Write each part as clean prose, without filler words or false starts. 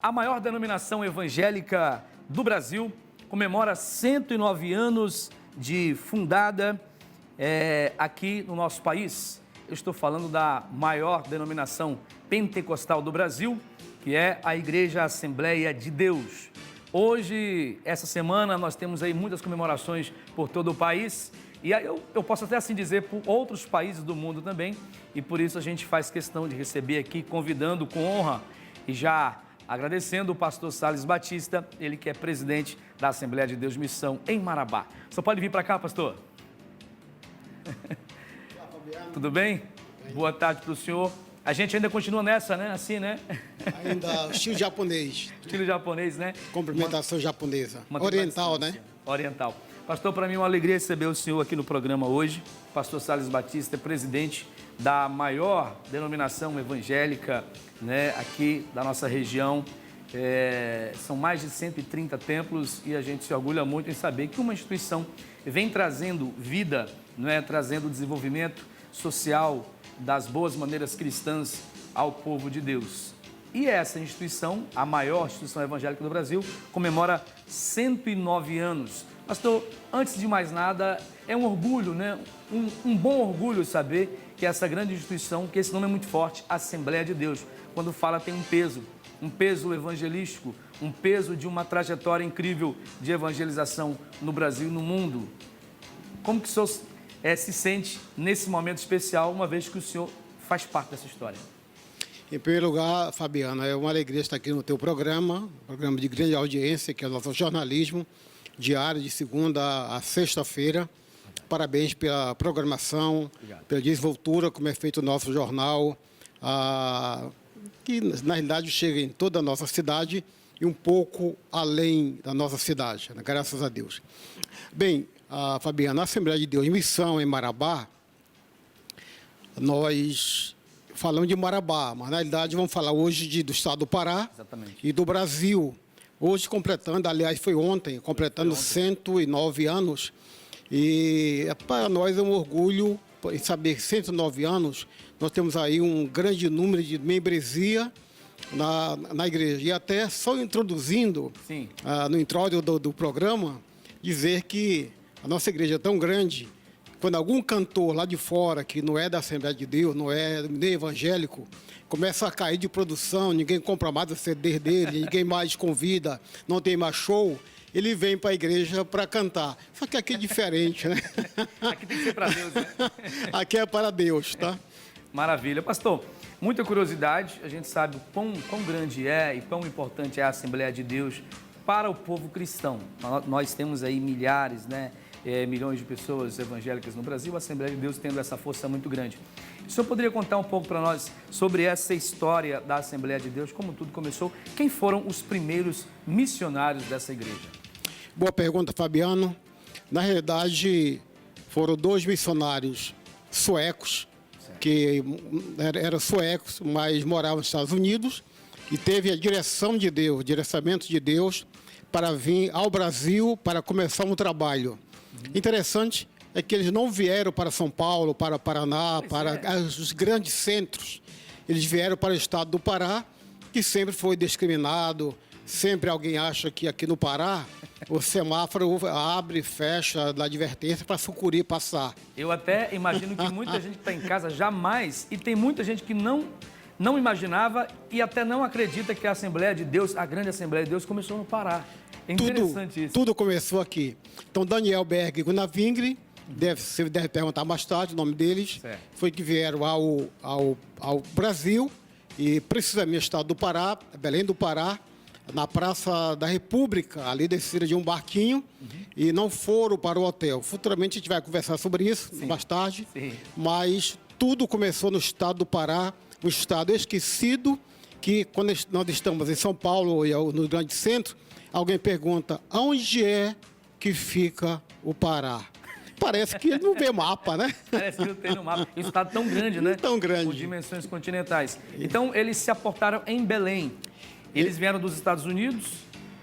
A maior denominação evangélica do Brasil comemora 109 anos de fundada aqui no nosso país. Eu estou falando da maior denominação pentecostal do Brasil, que é a Igreja Assembleia de Deus. Hoje, essa semana, nós temos aí muitas comemorações por todo o país e aí eu posso até assim dizer por outros países do mundo também, e por isso a gente faz questão de receber aqui, convidando com honra e já agradecendo o pastor Sales Batista, ele que é presidente da Assembleia de Deus Missão em Marabá. Só pode vir para cá, pastor? Tudo bem? Boa tarde para o senhor. A gente ainda continua nessa, né? Assim, né? Ainda estilo japonês. Estilo japonês, né? Cumprimentação japonesa. Oriental, né? Oriental. Pastor, para mim é uma alegria receber o senhor aqui no programa hoje. Pastor Sales Batista é presidente da maior denominação evangélica, né, aqui da nossa região. São mais de 130 templos e a gente se orgulha muito em saber que uma instituição vem trazendo vida, né, trazendo desenvolvimento social das boas maneiras cristãs ao povo de Deus. E essa instituição, a maior instituição evangélica do Brasil, comemora 109 anos. Pastor, antes de mais nada, é um orgulho, né? Um bom orgulho saber que essa grande instituição, que esse nome é muito forte, Assembleia de Deus, quando fala tem um peso evangelístico, um peso de uma trajetória incrível de evangelização no Brasil e no mundo. Como que o senhor se sente nesse momento especial, uma vez que o senhor faz parte dessa história? Em primeiro lugar, Fabiano, é uma alegria estar aqui no teu programa de grande audiência, que é o nosso jornalismo diário, de segunda a sexta-feira. Parabéns pela programação, obrigado, pela desenvoltura, como é feito o nosso jornal, que na realidade chega em toda a nossa cidade e um pouco além da nossa cidade, né? Graças a Deus. Bem, Fabiano, a Assembleia de Deus Missão em Marabá, nós falamos de Marabá, mas na realidade vamos falar hoje do estado do Pará. Exatamente. E do Brasil. Hoje completando, aliás foi ontem, completando 109 anos. E para nós é um orgulho em saber que 109 anos, nós temos aí um grande número de membresia na igreja. E até só introduzindo, no introito do programa, dizer que a nossa igreja é tão grande, quando algum cantor lá de fora, que não é da Assembleia de Deus, não é nem evangélico, começa a cair de produção, ninguém compra mais o CD dele, ninguém mais convida, não tem mais show, ele vem para a igreja para cantar. Só que aqui é diferente, né? Aqui tem que ser para Deus, né? Aqui é para Deus, tá? Maravilha. Pastor, muita curiosidade, a gente sabe quão grande é e quão importante é a Assembleia de Deus para o povo cristão. Nós temos aí milhares, né? Milhões de pessoas evangélicas no Brasil, a Assembleia de Deus tendo essa força muito grande. O senhor poderia contar um pouco para nós sobre essa história da Assembleia de Deus, como tudo começou? Quem foram os primeiros missionários dessa igreja? Boa pergunta, Fabiano. Na realidade, foram dois missionários suecos, certo, que eram suecos, mas moravam nos Estados Unidos, e teve a direção de Deus, direcionamento de Deus, para vir ao Brasil para começar um trabalho. Interessante é que eles não vieram para São Paulo, para Paraná, para os grandes centros. Eles vieram para o estado do Pará, que sempre foi discriminado. Sempre alguém acha que aqui no Pará o semáforo abre e fecha da advertência para sucuri passar. Eu até imagino que muita gente que está em casa jamais, e tem muita gente que não imaginava e até não acredita que a Assembleia de Deus, a grande Assembleia de Deus, começou no Pará. É interessante isso. Tudo começou aqui. Então, Daniel Berg e Gunnar Vingre, você deve perguntar mais tarde o nome deles, certo, foi que vieram ao Brasil, e precisamente no estado do Pará, Belém do Pará, na Praça da República, ali desceram de um barquinho, e não foram para o hotel. Futuramente a gente vai conversar sobre isso, mais tarde, mas tudo começou no estado do Pará, um estado esquecido, que quando nós estamos em São Paulo e no grande centro, alguém pergunta, onde é que fica o Pará? Parece que não vê mapa, né? Parece que não tem no mapa. Um estado tão grande, né? Tão grande. Com dimensões continentais. Então, eles se aportaram em Belém. Eles vieram dos Estados Unidos,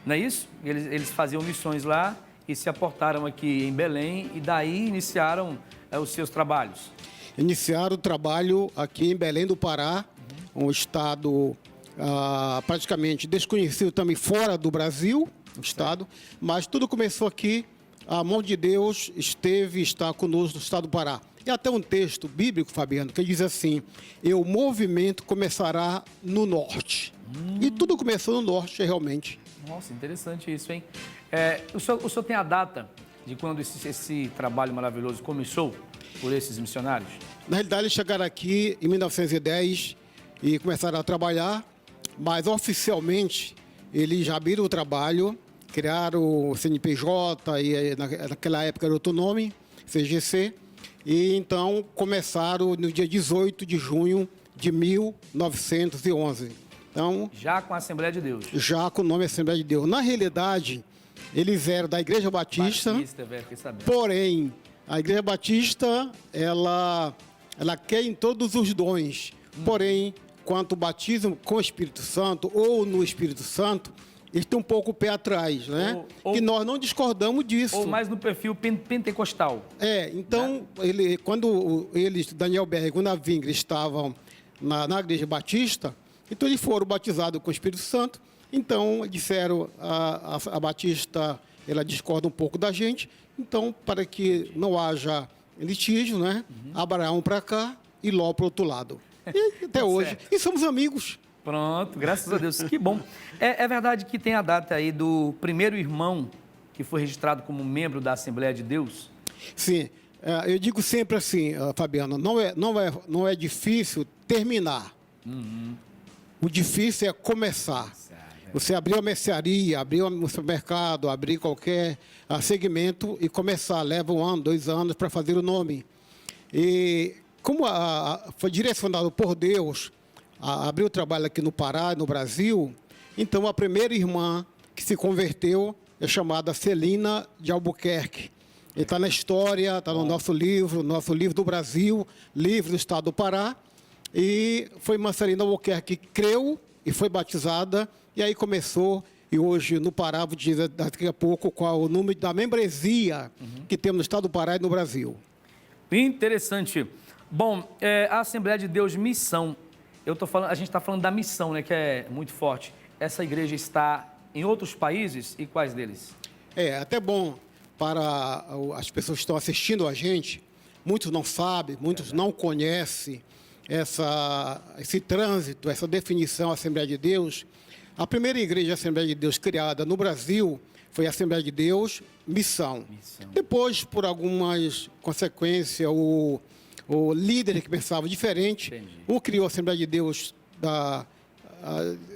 não é isso? Eles faziam missões lá e se aportaram aqui em Belém e daí iniciaram os seus trabalhos. Iniciaram o trabalho aqui em Belém do Pará, um estado praticamente desconhecido também fora do Brasil, o Estado, mas tudo começou aqui. A mão de Deus está conosco no Estado do Pará. E até um texto bíblico, Fabiano, que diz assim: e o movimento começará no norte. E tudo começou no norte, realmente. Nossa, interessante isso, hein? O senhor tem a data de quando esse trabalho maravilhoso começou por esses missionários? Na realidade, eles chegaram aqui em 1910 e começaram a trabalhar, mas oficialmente eles já abriram o trabalho, criaram o CNPJ, e naquela época era outro nome, CGC, e então começaram no dia 18 de junho de 1911. Então, já com a Assembleia de Deus? Já com o nome Assembleia de Deus. Na realidade, eles eram da Igreja Batista, porém, a Igreja Batista, ela quer em todos os dons, porém, quanto o batismo com o Espírito Santo ou no Espírito Santo, eles têm um pouco o pé atrás, né? E nós não discordamos disso. Ou mais no perfil pentecostal. Então, né? Quando Daniel Berg e Gunnar Wingre estavam na Igreja Batista, então eles foram batizados com o Espírito Santo. Então, disseram, a Batista, ela discorda um pouco da gente. Então, para que não haja litígio, né? Abraão para cá e Ló para o outro lado. E até hoje. Certo. E somos amigos. Pronto, graças a Deus. Que bom. É verdade que tem a data aí do primeiro irmão que foi registrado como membro da Assembleia de Deus? Sim. Eu digo sempre assim, Fabiano, não é difícil terminar. O difícil é começar. Você abrir uma mercearia, abrir um supermercado, abrir qualquer segmento e começar. Leva 1 ano, 2 anos para fazer o nome. E como foi direcionado por Deus a abrir o trabalho aqui no Pará, no Brasil, então a primeira irmã que se converteu é chamada Celina de Albuquerque. Ele está na história, está no nosso livro do Brasil, livro do Estado do Pará. E foi irmã Celina Albuquerque que creu e foi batizada, e aí começou, e hoje no Pará, vou dizer daqui a pouco qual o número da membresia que temos no Estado do Pará e no Brasil. Interessante. Bom, a Assembleia de Deus Missão, a gente está falando da missão, né, que é muito forte. Essa igreja está em outros países e quais deles? Até bom para as pessoas que estão assistindo a gente, muitos não sabem, muitos não conhecem esse trânsito, essa definição Assembleia de Deus. A primeira igreja Assembleia de Deus criada no Brasil foi a Assembleia de Deus Missão. Depois, por algumas consequências, o líder que pensava diferente, um criou a Assembleia de Deus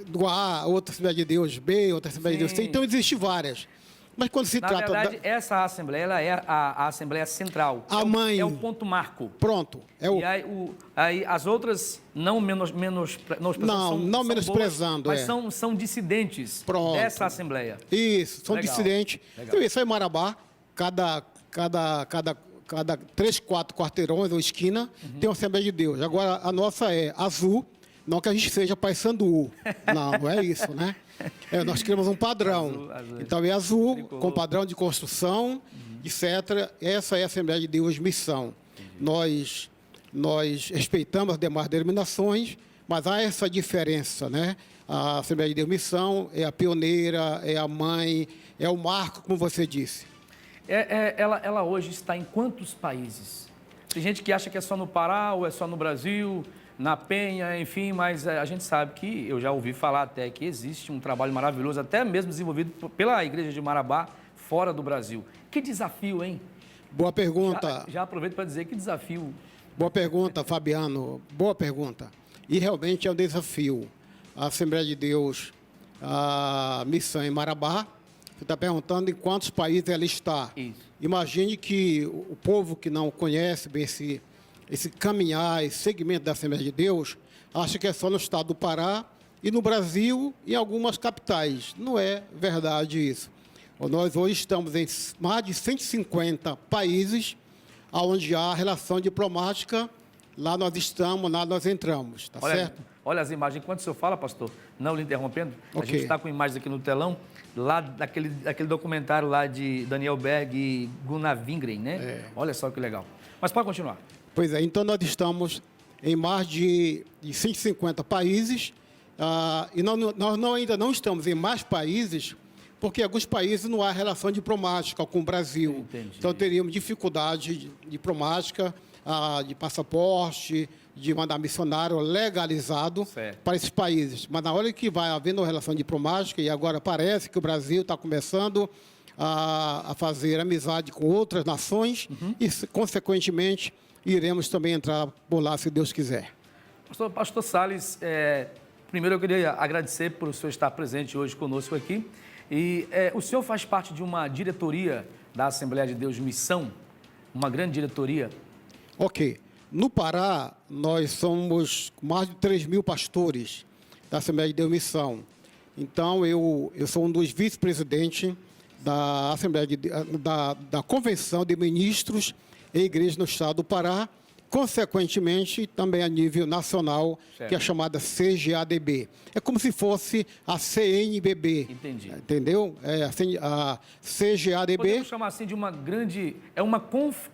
do A, outra Assembleia de Deus B, outra Assembleia de Deus C. Então, existem várias. Mas quando se trata... Na verdade, essa Assembleia, ela é a Assembleia Central. Mãe. É o ponto marco. Pronto. E aí as outras, não menosprezando, boas, mas são dissidentes dessa Assembleia. Isso, são dissidentes. Então, isso aí em Marabá, cada 3, 4 quarteirões ou esquina, tem uma Assembleia de Deus. Agora, a nossa é azul, não que a gente seja Paysandu. Não é isso, né? Nós criamos um padrão. Azul. Então, é azul, com padrão de construção, etc. Essa é a Assembleia de Deus Missão. Nós respeitamos as demais denominações, mas há essa diferença, né? A Assembleia de Deus Missão é a pioneira, é a mãe, é o marco, como você disse. Ela hoje está em quantos países? Tem gente que acha que é só no Pará ou é só no Brasil, na Penha, enfim, mas a gente sabe que, eu já ouvi falar até que existe um trabalho maravilhoso, até mesmo desenvolvido pela Igreja de Marabá, fora do Brasil. Que desafio, hein? Boa pergunta. Já aproveito para dizer que desafio. Boa pergunta, Fabiano. Boa pergunta. E realmente é um desafio. A Assembleia de Deus, a missão em Marabá, você está perguntando em quantos países ela está. Isso. Imagine que o povo que não conhece bem esse caminhar, esse segmento da Assembleia de Deus, acha que é só no estado do Pará e no Brasil e em algumas capitais. Não é verdade isso. Nós hoje estamos em mais de 150 países onde há relação diplomática. Lá nós estamos, lá nós entramos, tá certo? Olha as imagens. Enquanto o senhor fala, pastor, não lhe interrompendo, a gente está com imagens aqui no telão, lá daquele documentário lá de Daniel Berg e Gunnar Wingren, né? Olha só que legal. Mas pode continuar. Pois é, então nós estamos em mais de 150 países E nós ainda não estamos em mais países, porque em alguns países não há relação diplomática com o Brasil. Entendi. Então, teríamos dificuldade diplomática, de passaporte, de mandar missionário legalizado para esses países. Mas na hora que vai havendo uma relação diplomática, e agora parece que o Brasil está começando a fazer amizade com outras nações, e, consequentemente, iremos também entrar por lá, se Deus quiser. Pastor Salles, primeiro eu queria agradecer por o senhor estar presente hoje conosco aqui. E o senhor faz parte de uma diretoria da Assembleia de Deus Missão, uma grande diretoria? Ok. No Pará, nós somos mais de 3.000 pastores da Assembleia de Deus Missão. Então, eu sou um dos vice-presidentes da Assembleia da Convenção de Ministros e Igrejas no Estado do Pará, consequentemente, também a nível nacional, que é a chamada CGADB. É como se fosse a CNBB. Entendi. Entendeu? A CGADB... Podemos chamar assim de uma grande... É uma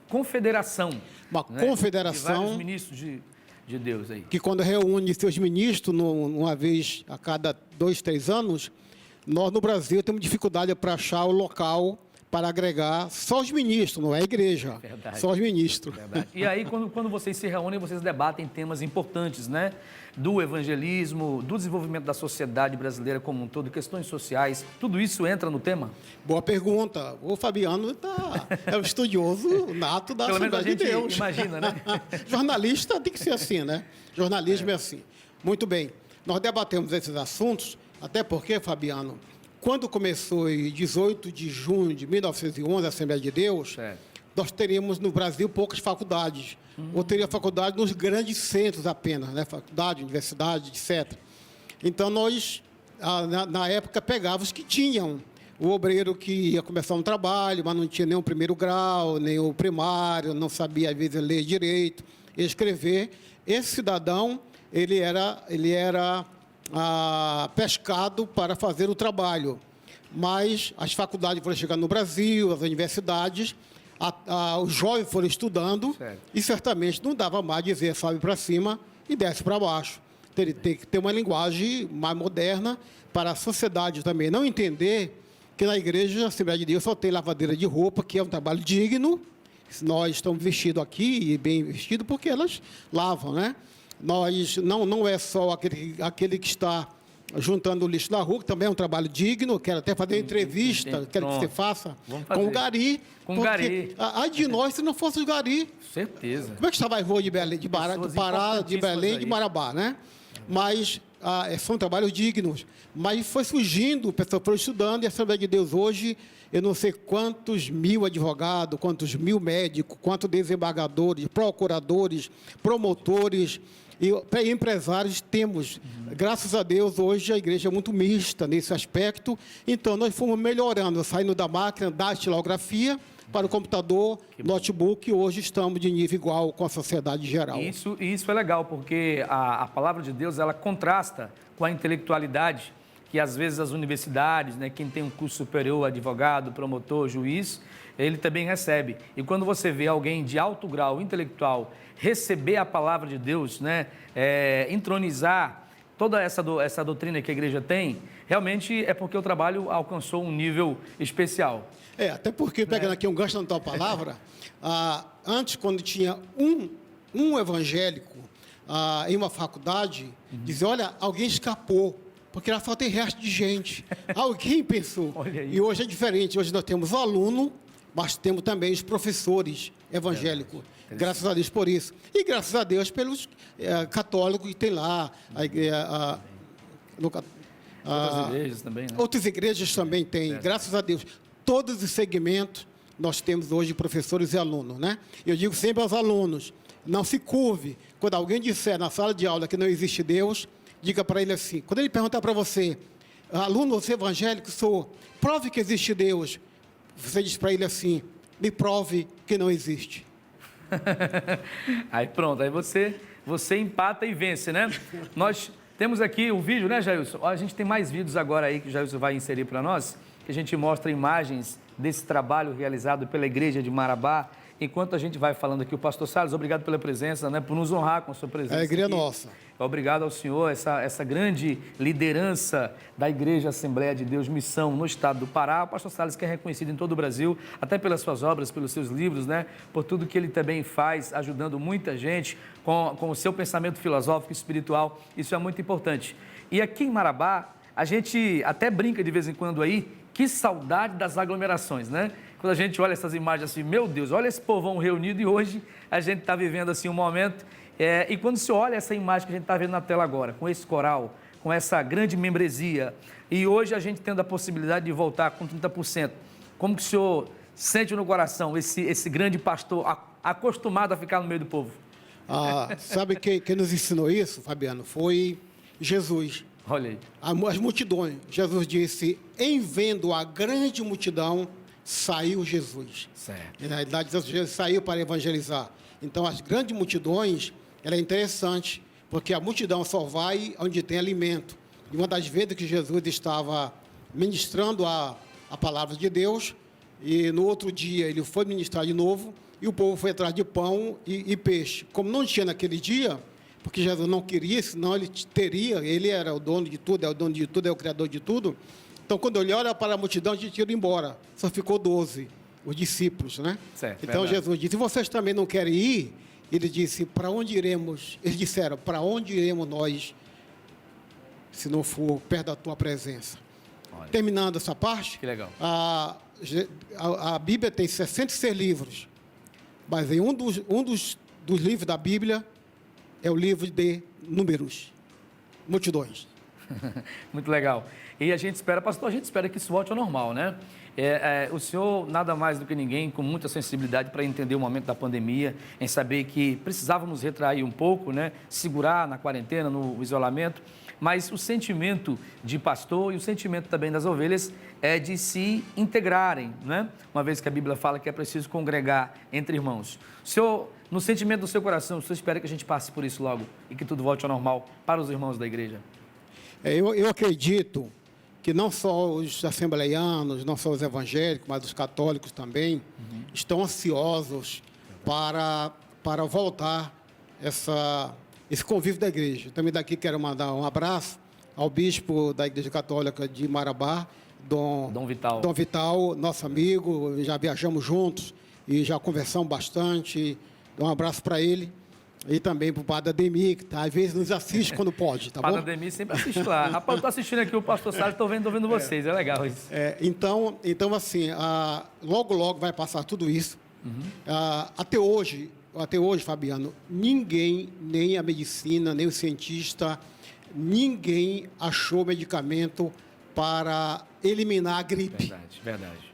confederação. Uma confederação... De vários ministros de Deus aí. Que quando reúne seus ministros, uma vez a cada 2, 3 anos, nós no Brasil temos dificuldade para achar o local para agregar só os ministros, não é a igreja, só os ministros. Verdade. E aí, quando vocês se reúnem, vocês debatem temas importantes, né? Do evangelismo, do desenvolvimento da sociedade brasileira como um todo, questões sociais, tudo isso entra no tema? Boa pergunta. O Fabiano é o estudioso nato da Assembleia de Deus. Imagina, né? Jornalista tem que ser assim, né? Jornalismo é assim. Muito bem. Nós debatemos esses assuntos, até porque, Fabiano, quando começou em 18 de junho de 1911, a Assembleia de Deus, nós teríamos no Brasil poucas faculdades. Ou teria faculdade nos grandes centros apenas, né? Faculdade, universidade, etc. Então, nós, na época, pegávamos que tinham o obreiro que ia começar um trabalho, mas não tinha nem o primeiro grau, nem o primário, não sabia, às vezes, ler direito, escrever. Esse cidadão, ele era pescado para fazer o trabalho. Mas as faculdades foram chegando no Brasil, as universidades, os jovens foram estudando, e certamente não dava mais dizer sobe para cima e desce para baixo. Tem que ter uma linguagem mais moderna para a sociedade também não entender que na igreja, a Assembleia de Deus, só tem lavadeira de roupa, que é um trabalho digno. Nós estamos vestidos aqui, e bem vestidos, porque elas lavam, né? Nós, não é só aquele que está juntando o lixo na rua, que também é um trabalho digno. Quero até fazer entrevista, quero que você faça com o Gari. Com o Gari. Ai de nós, se não fosse o Gari. Certeza. Como é que estava a rua de Belém, do Pará, de Belém, de Marabá, né? Mas são trabalhos dignos. Mas foi surgindo, o pessoal foi estudando, e a Assembleia de Deus hoje, eu não sei quantos mil advogados, quantos mil médicos, quantos desembargadores, procuradores, promotores e empresários temos. Graças a Deus, hoje a igreja é muito mista nesse aspecto. Então, nós fomos melhorando, saindo da máquina da estilografia para o computador, notebook, e hoje estamos de nível igual com a sociedade geral. Isso é legal, porque a palavra de Deus, ela contrasta com a intelectualidade que, às vezes, as universidades, né, quem tem um curso superior, advogado, promotor, juiz, ele também recebe. E quando você vê alguém de alto grau intelectual receber a palavra de Deus, né, entronizar toda essa doutrina que a igreja tem, realmente é porque o trabalho alcançou um nível especial. Até porque, pegando aqui um gancho na tua palavra, antes, quando tinha um evangélico em uma faculdade, dizia, olha, alguém escapou, porque lá só tem resto de gente. Alguém pensou. E hoje é diferente. Hoje nós temos o aluno, mas temos também os professores evangélicos. Graças a Deus por isso. E graças a Deus pelos católicos que tem lá. Outras igrejas também, né? Outras igrejas também têm. Graças a Deus. Todos os segmentos nós temos hoje professores e alunos, né? Eu digo sempre aos alunos, não se curve. Quando alguém disser na sala de aula que não existe Deus, diga para ele assim, quando ele perguntar para você, aluno, você é evangélico? Sou. Prove que existe Deus. Você diz para ele assim, me prove que não existe. Aí pronto, aí você empata e vence, né? Nós temos aqui o vídeo, né, Jailson? A gente tem mais vídeos agora aí que o Jailson vai inserir para nós, que a gente mostra imagens desse trabalho realizado pela igreja de Marabá enquanto a gente vai falando aqui, o pastor Salles, obrigado pela presença, né, por nos honrar com a sua presença. É alegria aqui. nossa. Obrigado ao senhor, essa grande liderança da Igreja Assembleia de Deus Missão no estado do Pará. O pastor Salles, que é reconhecido em todo o Brasil, até pelas suas obras, pelos seus livros, né? Por tudo que ele também faz, ajudando muita gente com o seu pensamento filosófico e espiritual. Isso é muito importante. E aqui em Marabá, a gente até brinca de vez em quando aí, que saudade das aglomerações, né? Quando a gente olha essas imagens assim, meu Deus, olha esse povão reunido, e hoje a gente está vivendo assim um momento. E quando se olha essa imagem que a gente está vendo na tela agora, com esse coral, com essa grande membresia, e hoje a gente tendo a possibilidade de voltar com 30%, como que o senhor sente no coração esse grande pastor acostumado a ficar no meio do povo? Sabe quem nos ensinou isso, Fabiano? Foi Jesus. Olha aí. As multidões. Jesus disse, em vendo a grande multidão, saiu Jesus. Certo. E, na realidade, Jesus saiu para evangelizar. Então, as grandes multidões, ela é interessante, porque a multidão só vai onde tem alimento. E uma das vezes que Jesus estava ministrando a palavra de Deus, e no outro dia ele foi ministrar de novo, e o povo foi atrás de pão e peixe. Como não tinha naquele dia, porque Jesus não queria, senão ele teria, ele era o dono de tudo, é o dono de tudo, é o criador de tudo. Então, quando ele olha para a multidão, a gente ia embora. Só ficou 12, os discípulos, né? Certo, então, verdade. Jesus disse, vocês também não querem ir? Ele disse, para onde iremos? Eles disseram, para onde iremos nós, se não for perto da tua presença? Olha. Terminando essa parte, que legal. A Bíblia tem 66 livros, mas em um dos livros da Bíblia é o livro de Números, multidões. Muito legal. E a gente espera, pastor, que isso volte ao normal, né? O senhor, nada mais do que ninguém, com muita sensibilidade para entender o momento da pandemia, em saber que precisávamos retrair um pouco, né? Segurar na quarentena, no isolamento, mas o sentimento de pastor e o sentimento também das ovelhas é de se integrarem, né? Uma vez que a Bíblia fala que é preciso congregar entre irmãos. O senhor, no sentimento do seu coração, o senhor espera que a gente passe por isso logo e que tudo volte ao normal para os irmãos da igreja? Eu acredito que não só os assembleianos, não só os evangélicos, mas os católicos também, estão ansiosos para voltar esse convívio da igreja. Também daqui quero mandar um abraço ao bispo da Igreja Católica de Marabá, Dom Vital, nosso amigo, já viajamos juntos e já conversamos bastante. Dou um abraço para ele. E também para o Padre Ademir, que às vezes nos assiste quando pode, tá bom? Padre Ademir sempre assiste lá. Rapaz, eu estou assistindo aqui o pastor Salles, estou vendo vocês, é legal isso. Então assim, logo vai passar tudo isso. Até hoje, Fabiano, ninguém, nem a medicina, nem o cientista, ninguém achou medicamento para eliminar a gripe. Verdade.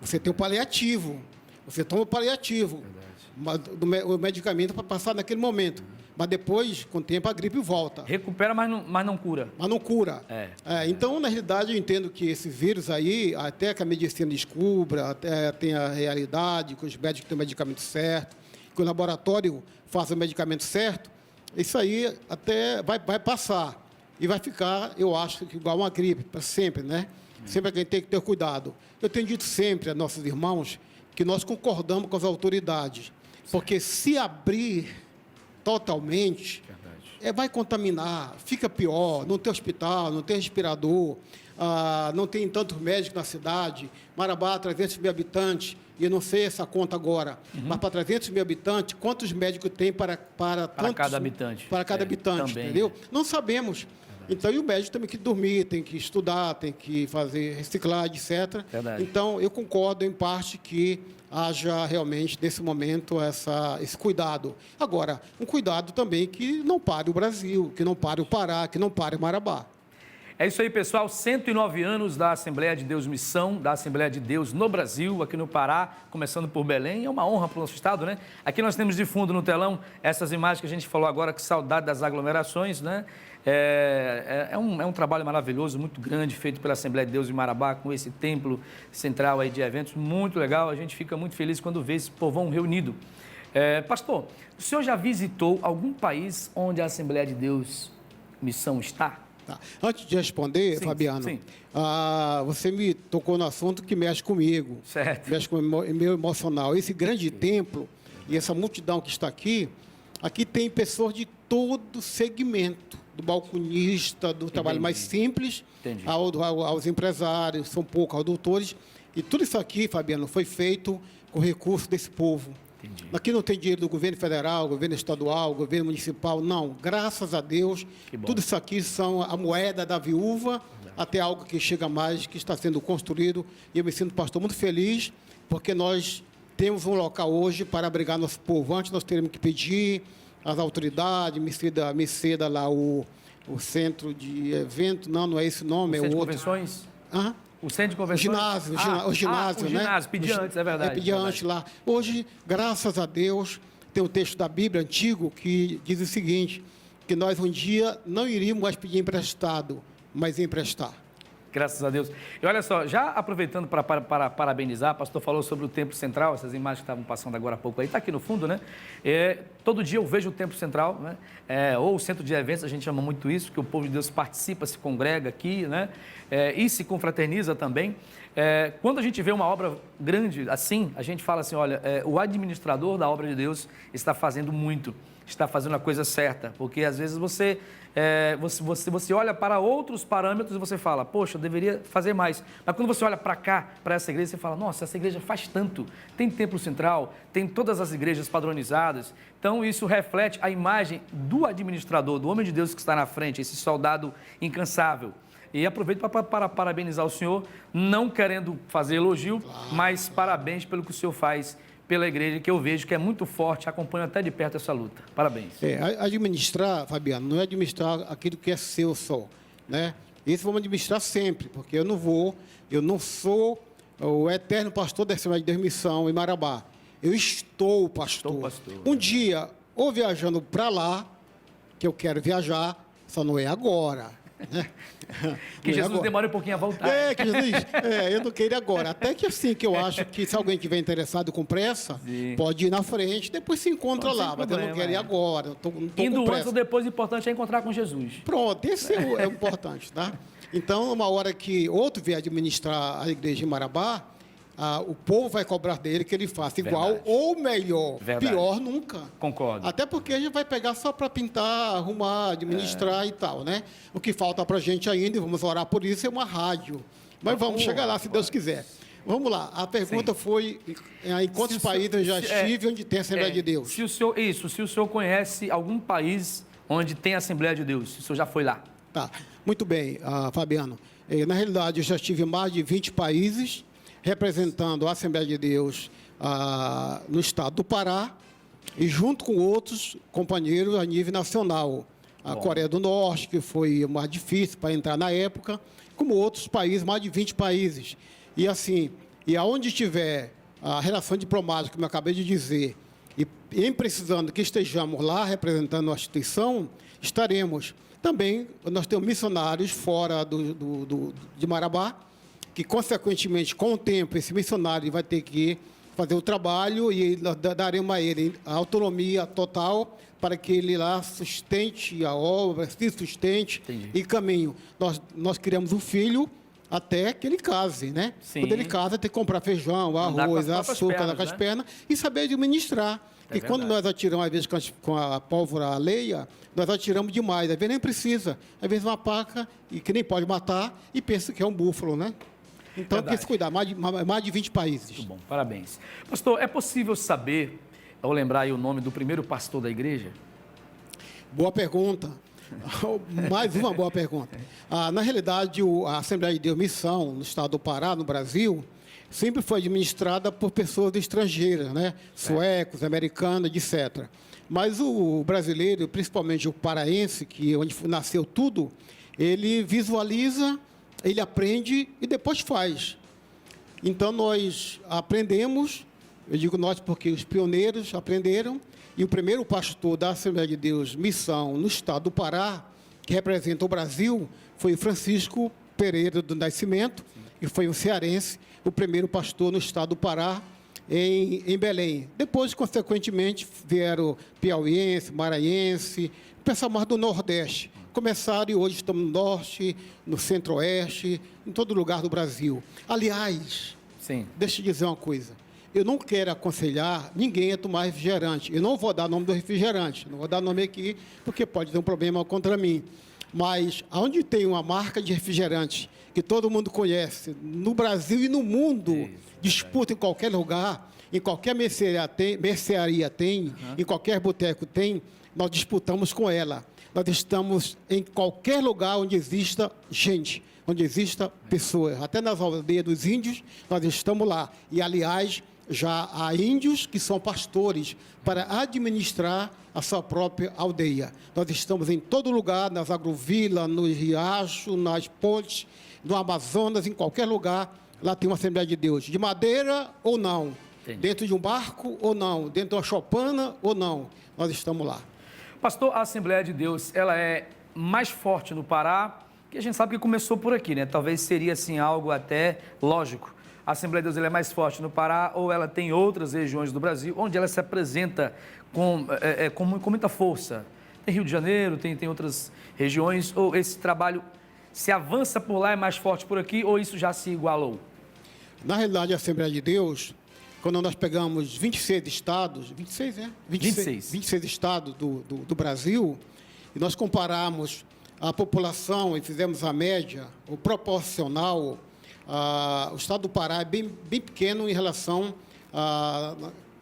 Você tem o paliativo, você toma o paliativo. Verdade. O medicamento para passar naquele momento. Mas depois, com o tempo, a gripe volta. Recupera, mas não cura. Mas não cura. Então, na realidade, eu entendo que esse vírus aí, até que a medicina descubra, até tem a realidade, que os médicos têm o medicamento certo, que o laboratório faça o medicamento certo, isso aí até vai passar. E vai ficar, eu acho, igual uma gripe, para sempre, né? Sempre a gente tem que ter cuidado. Eu tenho dito sempre a nossos irmãos que nós concordamos com as autoridades. Porque se abrir totalmente, vai contaminar, fica pior, não tem hospital, não tem respirador, não tem tantos médicos na cidade. Marabá, 300 mil habitantes, e eu não sei essa conta agora, mas para 300 mil habitantes, quantos médicos tem para cada habitante? Para cada habitante, também, entendeu? Não sabemos. Então, e o médico tem que dormir, tem que estudar, tem que fazer reciclagem, etc. Verdade. Então, eu concordo, em parte, que haja realmente, nesse momento, esse cuidado. Agora, um cuidado também que não pare o Brasil, que não pare o Pará, que não pare o Marabá. É isso aí, pessoal. 109 anos da Assembleia de Deus Missão, da Assembleia de Deus no Brasil, aqui no Pará, começando por Belém. É uma honra para o nosso estado, né? Aqui nós temos de fundo no telão essas imagens que a gente falou agora, que saudade das aglomerações, né? É um trabalho maravilhoso, muito grande, feito pela Assembleia de Deus em Marabá, com esse templo central aí de eventos, muito legal. A gente fica muito feliz quando vê esse povão reunido. Pastor, o senhor já visitou algum país onde a Assembleia de Deus Missão está? Tá. Antes de responder, Sim, Fabiano, sim. Você me tocou no assunto que mexe comigo. Certo. Mexe com o meu emocional. Esse grande templo e essa multidão que está aqui, aqui tem pessoas de todo segmento, do balconista, do trabalho mais simples, aos empresários, são poucos, aos doutores. E tudo isso aqui, Fabiano, foi feito com recurso desse povo. Entendi. Aqui não tem dinheiro do governo federal, governo estadual, governo municipal, não. Graças a Deus, tudo isso aqui são a moeda da viúva, até algo que chega mais, que está sendo construído. E eu me sinto, pastor, muito feliz, porque nós temos um local hoje para abrigar nosso povo. Antes nós teremos que pedir às autoridades, me ceda lá o centro de evento, não é esse nome, é o outro. Convenções? Hã? O centro de convenções? O ginásio, né? O ginásio, pedir antes, é verdade. Pedir antes lá. Hoje, graças a Deus, tem um texto da Bíblia antigo que diz o seguinte, que nós um dia não iríamos mais pedir emprestado, mas emprestar. Graças a Deus. E olha só, já aproveitando para parabenizar, o pastor falou sobre o Templo Central, essas imagens que estavam passando agora há pouco aí, está aqui no fundo, né? Todo dia eu vejo o Templo Central, né? Ou o centro de eventos, a gente chama muito isso, que o povo de Deus participa, se congrega aqui, né? E se confraterniza também. Quando a gente vê uma obra grande assim, a gente fala assim, olha, o administrador da obra de Deus está fazendo muito, está fazendo a coisa certa, porque às vezes você olha para outros parâmetros e você fala, poxa, eu deveria fazer mais. Mas quando você olha para cá, para essa igreja, você fala, nossa, essa igreja faz tanto. Tem templo central, tem todas as igrejas padronizadas. Então, isso reflete a imagem do administrador, do homem de Deus que está na frente, esse soldado incansável. E aproveito para parabenizar o senhor, não querendo fazer elogio, mas parabéns pelo que o senhor faz pela igreja, que eu vejo que é muito forte, acompanho até de perto essa luta. Parabéns. Administrar, Fabiano, não é administrar aquilo que é seu só, né? Isso vamos administrar sempre, porque eu não sou o eterno pastor da Assembleia de Deus Missão em Marabá. Eu estou pastor. Um dia, ou viajando para lá, que eu quero viajar, só não é agora. Que Jesus demora um pouquinho a voltar. Que Jesus, eu não queria agora. Até que assim, que eu acho que se alguém estiver interessado com pressa, pode ir na frente, depois se encontra lá, mas eu não quero ir agora. Não tô indo com pressa. Antes ou depois, o importante é encontrar com Jesus. Pronto, esse é o importante, tá? Então, uma hora que outro vier administrar a igreja em Marabá, o povo vai cobrar dele que ele faça igual ou melhor. Pior nunca. Concordo. Até porque a gente vai pegar só para pintar, arrumar, administrar e tal, né? O que falta para a gente ainda, e vamos orar por isso, é uma rádio. Mas vamos chegar lá, se Deus quiser. Vamos lá. A pergunta foi em quantos países eu já estive onde tem a Assembleia de Deus. Se o senhor conhece algum país onde tem a Assembleia de Deus, se o senhor já foi lá. Tá. Muito bem, Fabiano. Na realidade, eu já estive em mais de 20 países, representando a Assembleia de Deus no estado do Pará e junto com outros companheiros a nível nacional. A Coreia do Norte, que foi mais difícil para entrar na época, como outros países, mais de 20 países. E assim, aonde tiver a relação diplomática, como eu acabei de dizer, e em precisando que estejamos lá representando a instituição, estaremos. Também nós temos missionários fora de Marabá, que, consequentemente, com o tempo, esse missionário vai ter que fazer o trabalho e nós daremos a ele a autonomia total para que ele lá sustente a obra, se sustente e caminho. Nós criamos um filho até que ele case, né? Sim. Quando ele casa, tem que comprar feijão, arroz, açúcar, andar com as pernas e saber administrar. E quando nós atiramos, às vezes, com a pólvora alheia, nós atiramos demais. Às vezes nem precisa. Às vezes uma paca, e que nem pode matar, e pensa que é um búfalo, né? Então, tem que se cuidar. Mais de 20 países. Muito bom, parabéns. Pastor, é possível saber, ou lembrar aí o nome do primeiro pastor da igreja? Boa pergunta. Mais uma boa pergunta. Na realidade, a Assembleia de Deus Missão, no estado do Pará, no Brasil, sempre foi administrada por pessoas estrangeiras, né? Suecos, americanos, etc. Mas o brasileiro, principalmente o paraense, que onde nasceu tudo, ele visualiza, ele aprende e depois faz. Então, nós aprendemos, eu digo nós porque os pioneiros aprenderam, e o primeiro pastor da Assembleia de Deus Missão no estado do Pará, que representa o Brasil, foi Francisco Pereira do Nascimento, que foi um cearense, o primeiro pastor no estado do Pará, em Belém. Depois, consequentemente, vieram piauiense, maranhense, o pessoal mais do Nordeste. começaram e hoje estamos no norte, no centro-oeste, em todo lugar do Brasil. Aliás, Sim. deixa eu dizer uma coisa. Eu não quero aconselhar ninguém a tomar refrigerante. Eu não vou dar nome do refrigerante, não vou dar nome aqui, porque pode ter um problema contra mim. Mas onde tem uma marca de refrigerante que todo mundo conhece, no Brasil e no mundo, disputa em qualquer lugar, em qualquer mercearia tem, em qualquer boteco tem, nós disputamos com ela. Nós estamos em qualquer lugar onde exista gente, onde exista pessoas. Até nas aldeias dos índios, nós estamos lá. E, aliás, já há índios que são pastores para administrar a sua própria aldeia. Nós estamos em todo lugar, nas agrovilas, nos riachos, nas pontes, no Amazonas, em qualquer lugar, lá tem uma Assembleia de Deus. De madeira ou não, Entendi. Dentro de um barco ou não, dentro de uma chopana ou não, nós estamos lá. Pastor, a Assembleia de Deus, ela é mais forte no Pará, que a gente sabe que começou por aqui, né? Talvez seria, assim, algo até lógico. A Assembleia de Deus ela é mais forte no Pará ou ela tem outras regiões do Brasil onde ela se apresenta com muita força? Tem Rio de Janeiro, tem outras regiões, ou esse trabalho se avança por lá, é mais forte por aqui, ou isso já se igualou? Na realidade, a Assembleia de Deus, quando nós pegamos 26 estados, 26 estados do Brasil, e nós comparamos a população e fizemos a média, o proporcional, o estado do Pará é bem pequeno em relação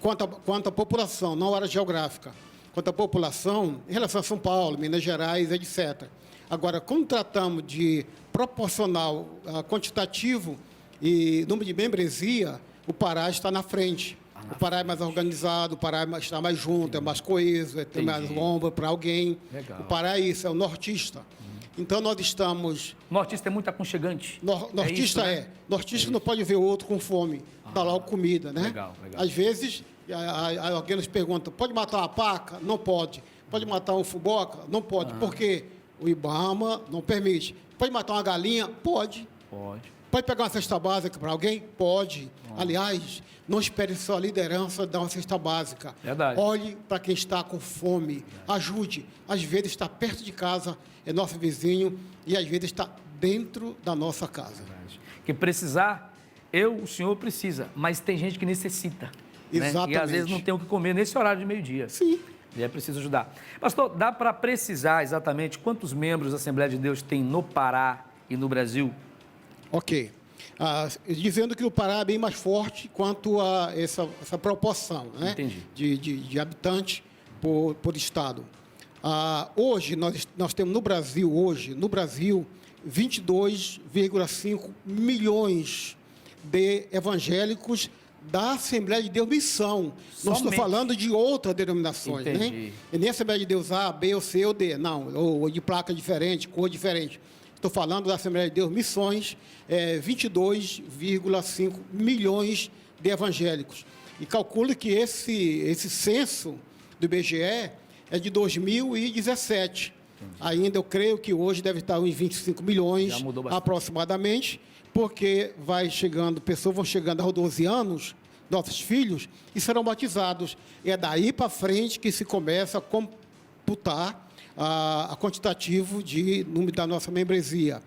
quanto à população, não área geográfica, quanto à população em relação a São Paulo, Minas Gerais, etc. Agora, quando tratamos de proporcional, quantitativo e número de membresia, o Pará está na frente. O Pará é mais organizado, o Pará está mais junto, é mais coeso, tem mais ombro para alguém. Legal. O Pará é isso, é o nortista. Então, nós estamos... Nortista é muito aconchegante. Nortista é isso, né? Nortista não pode ver o outro com fome. Dá logo comida, né? Legal. Às vezes, alguém nos pergunta, pode matar uma paca? Não pode. Pode matar um fuboca? Não pode. Por quê? O IBAMA não permite. Pode matar uma galinha? Pode. Pode pegar uma cesta básica para alguém? Pode. Aliás, não espere só a liderança dar uma cesta básica. Verdade. Olhe para quem está com fome. Ajude. Às vezes está perto de casa, é nosso vizinho, e às vezes está dentro da nossa casa. Que precisar, o senhor precisa, mas tem gente que necessita. Exatamente. Né? E às vezes não tem o que comer nesse horário de meio-dia. Sim. E é preciso ajudar. Pastor, dá para precisar exatamente quantos membros da Assembleia de Deus tem no Pará e no Brasil? Ok. Dizendo que o Pará é bem mais forte quanto a essa proporção, né? Entendi. De habitantes por estado. Hoje, nós temos no Brasil, 22,5 milhões de evangélicos da Assembleia de Deus Missão. Não estou falando de outras denominações, né? E nem Assembleia de Deus A, B, ou C ou D, não, ou de placa diferente, cor diferente. Estou falando da Assembleia de Deus Missões, 22,5 milhões de evangélicos. E calcule que esse censo do IBGE é de 2017. Ainda eu creio que hoje deve estar em 25 milhões aproximadamente, porque pessoas vão chegando aos 12 anos, nossos filhos, e serão batizados. É daí para frente que se começa a computar a quantitativo de número da nossa membresia.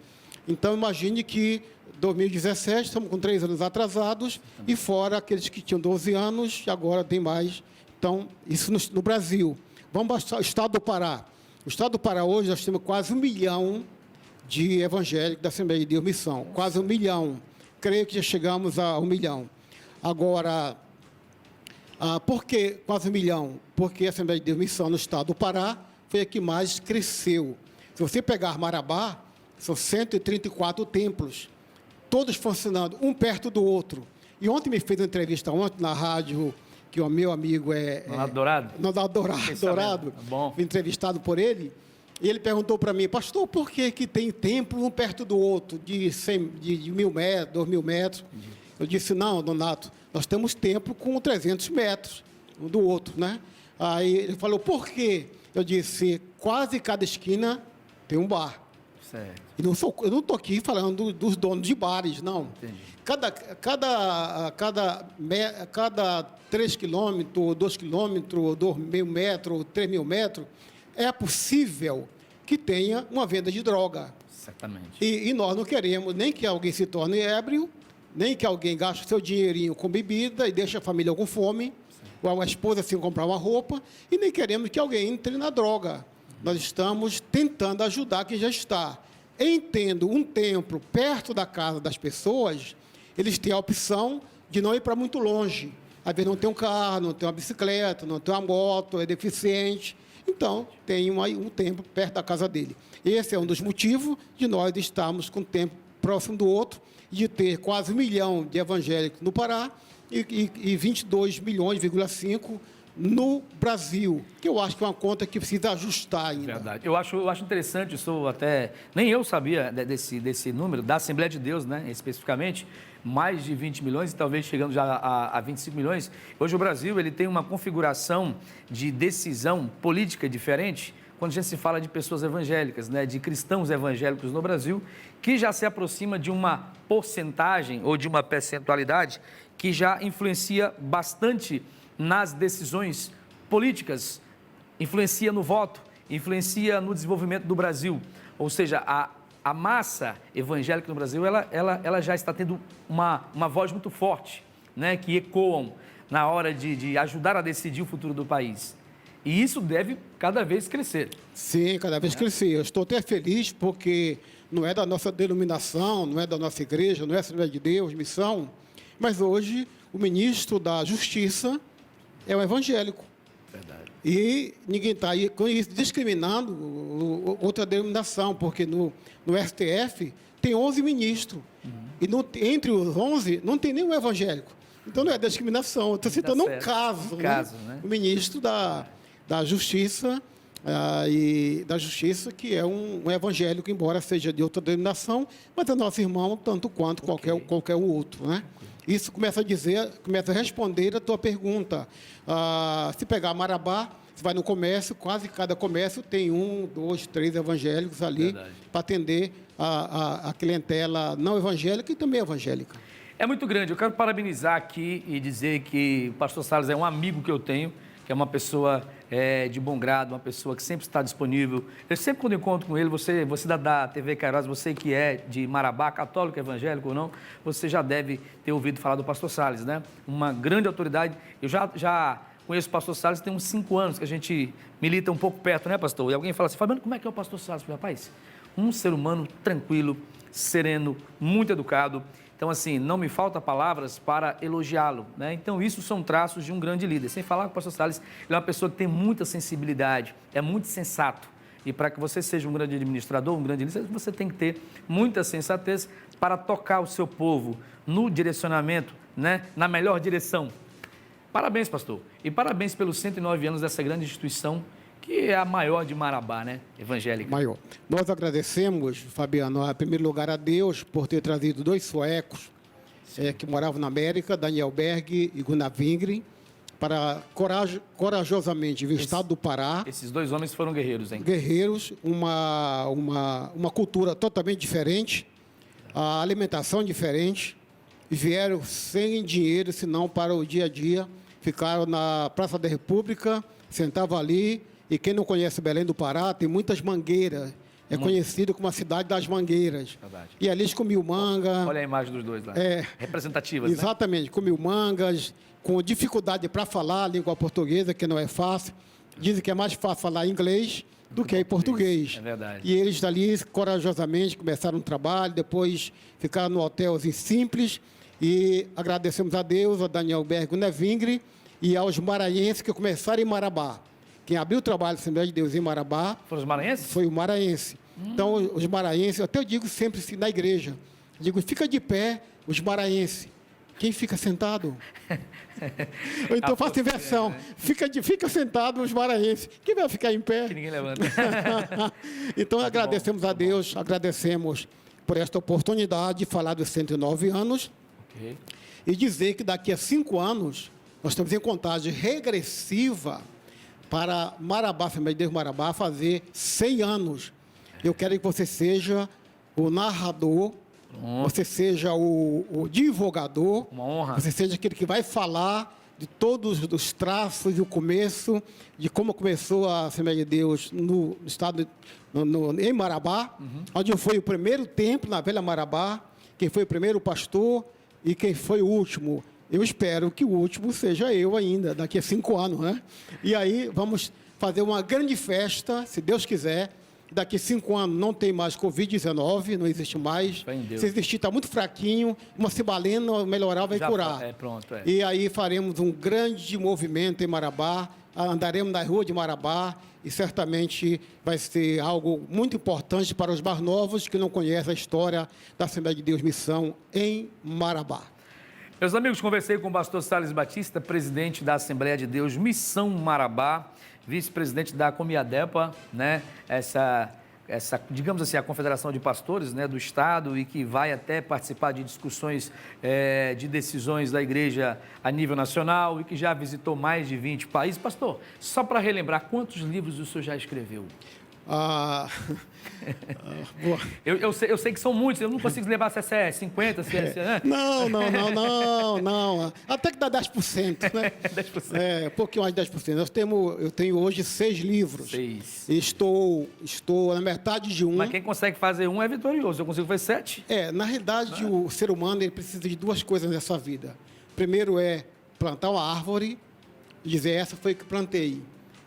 Então, imagine que 2017, estamos com 3 anos atrasados, e fora aqueles que tinham 12 anos, agora tem mais. Então, isso no Brasil. Vamos para o estado do Pará. O estado do Pará hoje, nós temos quase 1 milhão de evangélicos da Assembleia de Deus Missão. Quase 1 milhão. Creio que já chegamos a 1 milhão. Agora, por que quase 1 milhão? Porque a Assembleia de Deus Missão no estado do Pará foi a que mais cresceu. Se você pegar Marabá, são 134 templos, todos funcionando, um perto do outro. E ontem me fez uma entrevista, na rádio, que o meu amigo Nonaldo Dourado? Nonaldo Dourado. Bom. Fui entrevistado por ele, e ele perguntou para mim, pastor, por que tem templo um perto do outro, de 1.000 metros, 2.000 metros? Eu disse, não, Donato, nós temos templo com 300 metros, um do outro, né? Aí ele falou, por quê? Eu disse, quase cada esquina tem um bar. Certo. E eu não estou aqui falando dos donos de bares, não. Entendi. Cada 3 quilômetros, 2 quilômetros, 2.000 metros, 3.000 metros, é possível que tenha uma venda de droga. Certamente. E nós não queremos nem que alguém se torne ébrio, nem que alguém gaste seu dinheirinho com bebida e deixe a família com fome, ou a esposa sem comprar uma roupa, e nem queremos que alguém entre na droga. Nós estamos tentando ajudar quem já está. Entendo um templo perto da casa das pessoas, eles têm a opção de não ir para muito longe. Às vezes não tem um carro, não tem uma bicicleta, não tem uma moto, é deficiente. Então, tem um templo perto da casa dele. Esse é um dos motivos de nós estarmos com o tempo próximo do outro, de ter quase 1 milhão de evangélicos no Pará e 22 milhões,5 no Brasil, que eu acho que é uma conta que precisa ajustar ainda. Verdade. Eu acho interessante, nem eu sabia desse número, da Assembleia de Deus, né, especificamente, mais de 20 milhões e talvez chegando já a 25 milhões. Hoje o Brasil ele tem uma configuração de decisão política diferente quando a gente se fala de pessoas evangélicas, né, de cristãos evangélicos no Brasil, que já se aproxima de uma porcentagem ou de uma percentualidade que já influencia bastante nas decisões políticas, influencia no voto, influencia no desenvolvimento do Brasil. Ou seja, a massa evangélica no Brasil, ela já está tendo uma voz muito forte, né, que ecoam na hora de ajudar a decidir o futuro do país. E isso deve cada vez crescer. Sim, cada vez crescer. Eu estou até feliz porque não é da nossa denominação, não é da nossa igreja, não é Assembleia de Deus, missão, mas hoje o ministro da Justiça é um evangélico. Verdade. E ninguém está aí com isso discriminando outra denominação, porque no STF tem 11 ministros. E entre os 11 não tem nenhum evangélico. Então não é discriminação. Estou citando um caso, né? O ministro da Justiça, que é um evangélico, embora seja de outra denominação, mas é nosso irmão, tanto quanto qualquer outro, né? Isso começa a responder a tua pergunta. Se pegar Marabá, você vai no comércio, quase cada comércio tem 1, 2, 3 evangélicos ali para atender a clientela não evangélica e também evangélica. É muito grande. Eu quero parabenizar aqui e dizer que o pastor Salles é um amigo que eu tenho, que é uma pessoa de bom grado, uma pessoa que sempre está disponível. Eu sempre, quando encontro com ele, você da TV Queiroz, você que é de Marabá, católico, evangélico ou não, você já deve ter ouvido falar do pastor Salles, né? Uma grande autoridade. Eu já conheço o pastor Salles tem uns 5 anos, que a gente milita um pouco perto, né, pastor? E alguém fala assim, Fabiano, como é que é o pastor Salles? Eu falei, rapaz, um ser humano tranquilo, sereno, muito educado. Então, assim, não me falta palavras para elogiá-lo, né? Então, isso são traços de um grande líder. Sem falar que o pastor Salles ele é uma pessoa que tem muita sensibilidade, é muito sensato. E para que você seja um grande administrador, um grande líder, você tem que ter muita sensatez para tocar o seu povo no direcionamento, né? Na melhor direção. Parabéns, pastor. E parabéns pelos 109 anos dessa grande instituição, que é a maior de Marabá, né? Evangélica. Maior. Nós agradecemos, Fabiano, em primeiro lugar a Deus por ter trazido 2 suecos que moravam na América, Daniel Berg e Gunnar Wingren, para corajosamente vir ao estado do Pará. Esses 2 homens foram guerreiros, hein? Guerreiros, uma cultura totalmente diferente, a alimentação diferente, vieram sem dinheiro, senão para o dia a dia, ficaram na Praça da República, sentavam ali. E quem não conhece Belém do Pará, tem muitas mangueiras. É conhecido como a cidade das mangueiras. Verdade. E ali eles comiam manga. Olha a imagem dos 2 lá. Representativas, exatamente, né? Comiam mangas, com dificuldade para falar a língua portuguesa, que não é fácil. Dizem que é mais fácil falar inglês do que em português. É verdade. E eles dali, corajosamente, começaram um trabalho, depois ficaram no hotelzinho simples. E agradecemos a Deus, a Daniel Berg, o Nevingre e aos maranhenses que começaram em Marabá. Quem abriu o trabalho da Assembleia de Deus em Marabá... Foram os maranhenses? Foi o maranhense. Então, os maranhenses, até eu digo sempre na igreja, digo, fica de pé os maranhenses. Quem fica sentado? Ou então faça inversão. Né? Fica sentado os maranhenses. Quem vai ficar em pé? Que ninguém levanta. Então, agradecemos a Deus, agradecemos por esta oportunidade de falar dos 109 anos e dizer que daqui a 5 anos nós estamos em contagem regressiva para Marabá, Assembleia de Deus Marabá, fazer 100 anos. Eu quero que você seja o narrador, você seja o divulgador, uma honra. Você seja aquele que vai falar de todos os traços e o começo, de como começou a Assembleia de Deus no estado, em Marabá, onde foi o primeiro templo na Velha Marabá, quem foi o primeiro pastor e quem foi o último. Eu espero que o último seja eu ainda, daqui a 5 anos, né? E aí vamos fazer uma grande festa, se Deus quiser. Daqui a 5 anos não tem mais Covid-19, não existe mais. Se existir, está muito fraquinho. Uma cibalena melhorar vai curar. Pronto. E aí faremos um grande movimento em Marabá, andaremos na rua de Marabá e certamente vai ser algo muito importante para os mais novos que não conhecem a história da Assembleia de Deus Missão em Marabá. Meus amigos, conversei com o pastor Salles Batista, presidente da Assembleia de Deus Missão Marabá, vice-presidente da Comiadepa, né? Essa, digamos assim, a Confederação de Pastores, né, do Estado, e que vai até participar de discussões de decisões da igreja a nível nacional e que já visitou mais de 20 países. Pastor, só para relembrar, quantos livros o senhor já escreveu? Eu sei que são muitos, eu não consigo levar se é 50, se é... Né? Não. Até que dá 10%, né? 10%. Um pouquinho mais de 10%. Eu tenho hoje 6 livros. 6. Estou na metade de um. Mas quem consegue fazer um é vitorioso, eu consigo fazer 7. Na realidade, o ser humano ele precisa de 2 coisas nessa vida. Primeiro é plantar uma árvore e dizer, essa foi que plantei.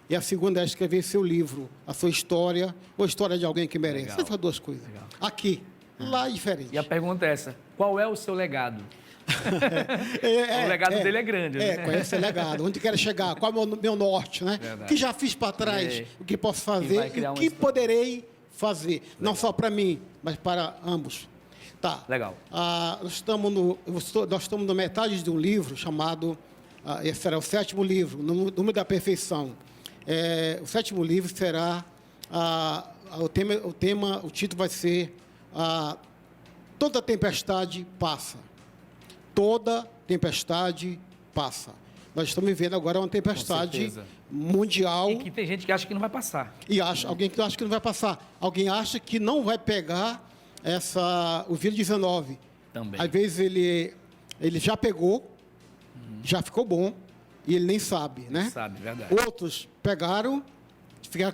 E a segunda é escrever seu livro, a sua história, ou a história de alguém que merece. Você faz 2 coisas. Legal. Aqui, lá é diferente. E a pergunta é essa, qual é o seu legado? O legado dele é grande. Né? Qual é o seu legado? Onde quero chegar? Qual é o meu norte? Né? O que já fiz para trás? O que posso fazer? E o que poderei fazer? Legal. Não só para mim, mas para ambos. Tá. Legal. Nós estamos na metade de um livro chamado... esse será o 7º livro, Número da Perfeição. O 7º livro será o título vai ser Toda Tempestade Passa. Toda tempestade passa. Nós estamos vivendo agora uma tempestade mundial. E que tem gente que acha que não vai passar. Alguém que acha que não vai passar. Alguém acha que não vai pegar o vírus 19. Também. Às vezes ele já pegou, já ficou bom, e ele nem sabe, né? Sabe, verdade. Outros pegaram,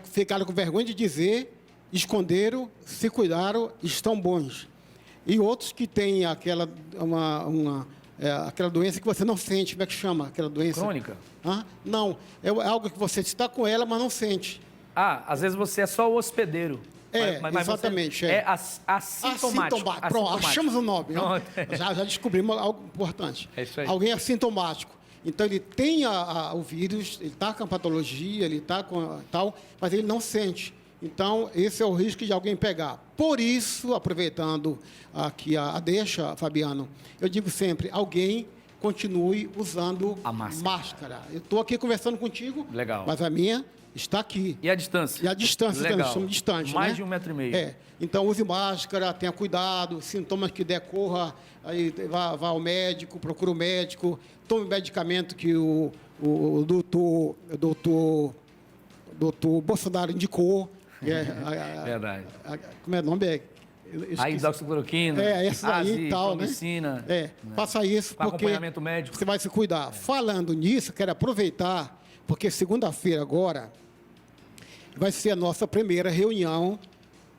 ficaram com vergonha de dizer, esconderam, se cuidaram, estão bons. E outros que têm aquela doença que você não sente, como é que chama aquela doença? Crônica? Não, é algo que você está com ela, mas não sente. Às vezes você é só o hospedeiro. Mas exatamente. É assintomático. Pronto, achamos o nome. Já descobrimos algo importante. É isso aí. Alguém assintomático. Então, ele tem o vírus, ele está com a patologia, ele está com tal, mas ele não sente. Então, esse é o risco de alguém pegar. Por isso, aproveitando aqui a deixa, Fabiano, eu digo sempre, alguém continue usando a máscara. Eu estou aqui conversando contigo, legal, mas a minha está aqui. E a distância? E a distância, legal, estamos distantes, mais né? de 1,5 metro. Então, use máscara, tenha cuidado, sintomas que der, corra, aí vá ao médico, procure o médico, tome o medicamento que o doutor Bolsonaro indicou. Verdade. Como é o nome? A hidroxicloroquina, essa aí e tal, né? Faça isso porque acompanhamento médico. Você vai se cuidar. Falando nisso, quero aproveitar, porque segunda-feira agora vai ser a nossa primeira reunião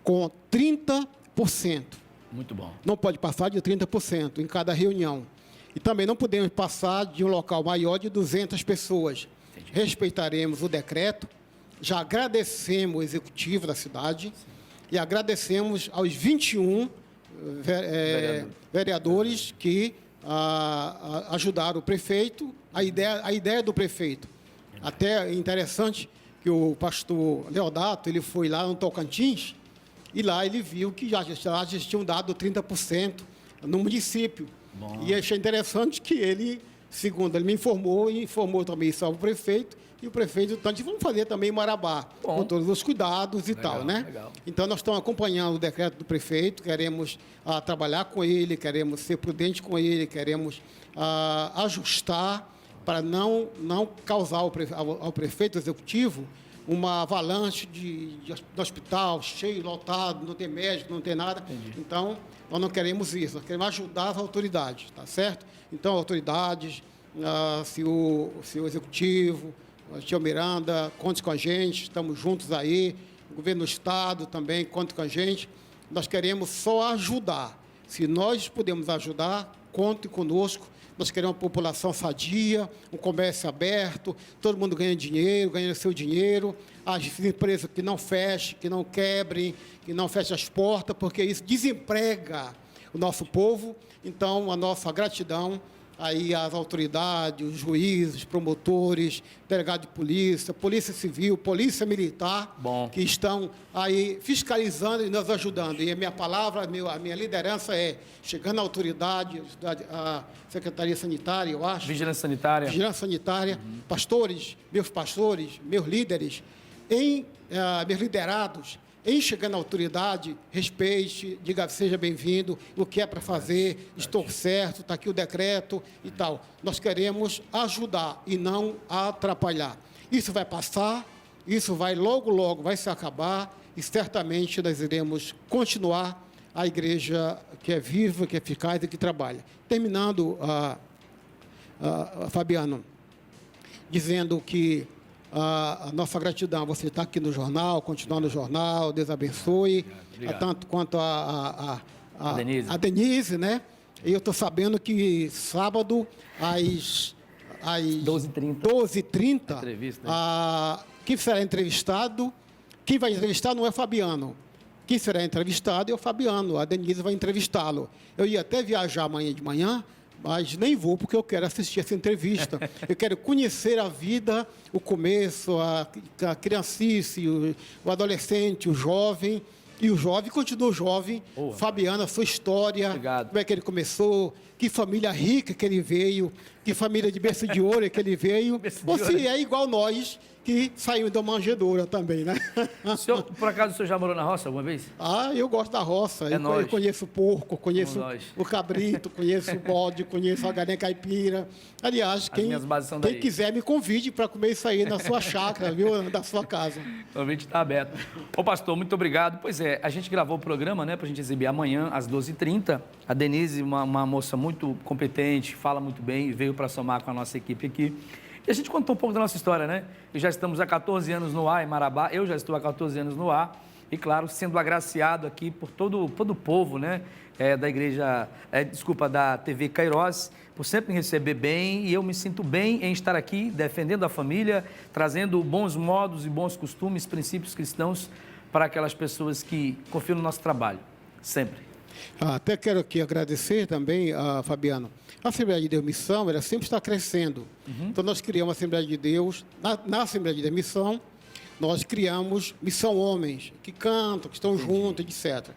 com 30%. Muito bom. Não pode passar de 30% em cada reunião. E também não podemos passar de um local maior de 200 pessoas. Entendi. Respeitaremos o decreto. Já agradecemos o executivo da cidade. Sim. E agradecemos aos 21 vereadores que ajudaram o prefeito, a ideia do prefeito. Até é interessante que o pastor Leodato, ele foi lá no Tocantins, e lá ele viu que já tinham dado 30% no município. Bom. E achei interessante que ele, segundo ele me informou também isso ao prefeito, e o prefeito, então, vamos fazer também em Marabá, com todos os cuidados e tal, né? Legal. Então, nós estamos acompanhando o decreto do prefeito, queremos trabalhar com ele, queremos ser prudentes com ele, queremos ajustar para não causar ao prefeito executivo uma avalanche de hospital cheio, lotado, não tem médico, não tem nada. Entendi. Então, nós não queremos isso, nós queremos ajudar as autoridades, tá certo? Então, autoridades, senhor executivo, tia Miranda, conte com a gente, estamos juntos aí, o governo do Estado também, conte com a gente. Nós queremos só ajudar. Se nós podemos ajudar, conte conosco. Nós queremos uma população sadia, um comércio aberto, todo mundo ganha dinheiro, ganha seu dinheiro, as empresas que não fechem, que não quebrem, que não fechem as portas, porque isso desemprega o nosso povo. Então, a nossa gratidão aí às autoridades, os juízes, promotores, delegado de polícia, polícia civil, polícia militar, que estão aí fiscalizando e nos ajudando. E a minha palavra, a minha liderança é, chegando à autoridade, a Secretaria Sanitária, eu acho. Vigilância Sanitária. Vigilância Sanitária, pastores, meus líderes, meus liderados, em chegando à autoridade, respeite, diga, seja bem-vindo, o que é para fazer, estou certo, está aqui o decreto e tal. Nós queremos ajudar e não atrapalhar. Isso vai passar, isso vai logo vai se acabar e certamente nós iremos continuar a igreja que é viva, que é eficaz e que trabalha. Terminando, Fabiano, dizendo que a nossa gratidão, você está aqui no jornal, continuar no jornal, Deus abençoe, obrigado. Tanto quanto a Denise, né? E eu estou sabendo que sábado, às 12h30, entrevista, quem será entrevistado, quem vai entrevistar não é Fabiano, quem será entrevistado é o Fabiano, a Denise vai entrevistá-lo. Eu ia até viajar amanhã de manhã, mas nem vou, porque eu quero assistir essa entrevista. Eu quero conhecer a vida, o começo, a criancice, o adolescente, o jovem. E o jovem continua jovem. Fabiano, a sua história, obrigado. Como é que ele começou, que família rica que ele veio, que família de berço de ouro que ele veio. Ou se é igual nós, que saímos da manjedoura também, né? Senhor, por acaso o senhor já morou na roça alguma vez? Eu gosto da roça. Eu conheço o porco, conheço o cabrito, conheço o bode, conheço a galinha caipira. Aliás, quem quiser me convide para comer isso aí na sua chácara, viu? Da sua casa. O convite está aberto. Ô, pastor, muito obrigado. Pois é, a gente gravou o programa, né, para a gente exibir amanhã, às 12h30. A Denise, uma moça muito competente, fala muito bem, veio para somar com a nossa equipe aqui. E a gente contou um pouco da nossa história, né? E já estamos há 14 anos no ar em Marabá, eu já estou há 14 anos no ar, e claro, sendo agraciado aqui por todo o povo, né? Da igreja, da TV Kairos, por sempre me receber bem, e eu me sinto bem em estar aqui, defendendo a família, trazendo bons modos e bons costumes, princípios cristãos para aquelas pessoas que confiam no nosso trabalho, sempre. Até quero aqui agradecer também, Fabiano. A Assembleia de Deus Missão, ela sempre está crescendo. Então, nós criamos a Assembleia de Deus. Na Assembleia de Deus Missão, nós criamos Missão Homens, que cantam, que estão juntos, etc.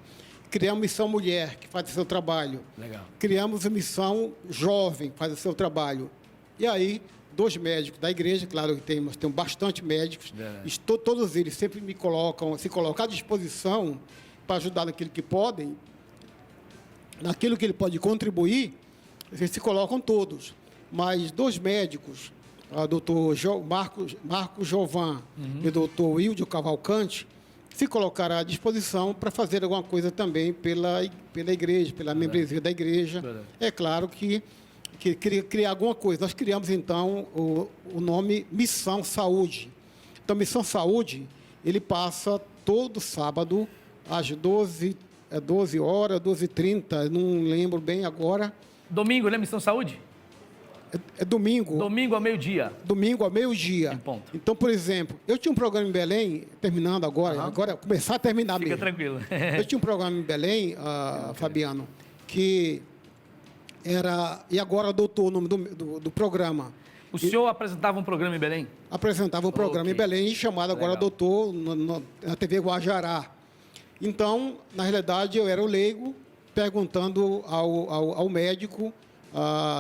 Criamos Missão Mulher, que faz o seu trabalho. Legal. Criamos a Missão Jovem, que faz o seu trabalho. E aí, 2 médicos da igreja, claro que temos bastante médicos, todos eles sempre se colocam à disposição para ajudar naquilo que podem, naquilo que ele pode contribuir, eles se colocam todos. Mas 2 médicos, o doutor Marcos Jovan e o doutor Wildio Cavalcante, se colocaram à disposição para fazer alguma coisa também pela igreja, pela membresia da igreja. É claro que criar alguma coisa. Nós criamos, então, o nome Missão Saúde. Então, Missão Saúde, ele passa todo sábado, às 12 horas, 12h30, não lembro bem agora. Domingo, né? Missão Saúde? É domingo. Domingo ao meio-dia. Domingo ao meio-dia. Em ponto. Então, por exemplo, eu tinha um programa em Belém, terminando agora começar a terminar mesmo. Fica tranquilo. Eu tinha um programa em Belém, Fabiano, que era... E agora adotou o nome do programa. O senhor apresentava um programa em Belém? Apresentava um programa em Belém, chamado agora adotou na TV Guajará. Então, na realidade, eu era o leigo, perguntando ao médico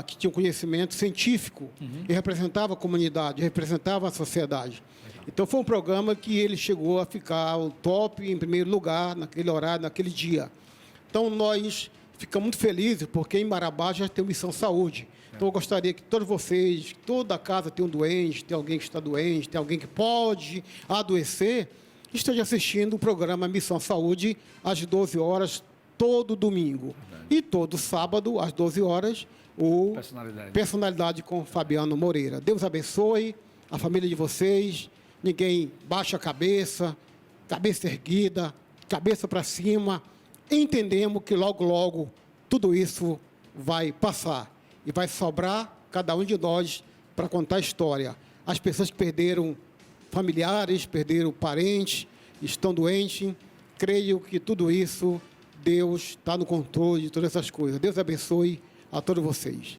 que tinha um conhecimento científico e representava a comunidade, representava a sociedade. Então, foi um programa que ele chegou a ficar o top, em primeiro lugar, naquele horário, naquele dia. Então, nós ficamos muito felizes, porque em Marabá já tem Missão Saúde. Então, eu gostaria que todos vocês, toda casa tem um doente, tem alguém que está doente, tem alguém que pode adoecer, esteja assistindo o programa Missão Saúde às 12 horas, todo domingo. E todo sábado, às 12 horas, o Personalidade com Fabiano Moreira. Deus abençoe a família de vocês. Ninguém baixa a cabeça erguida, cabeça para cima. Entendemos que logo, logo, tudo isso vai passar. E vai sobrar cada um de nós para contar a história. As pessoas que perderam familiares, perderam parentes, estão doentes, creio que tudo isso, Deus está no controle de todas essas coisas. Deus abençoe a todos vocês.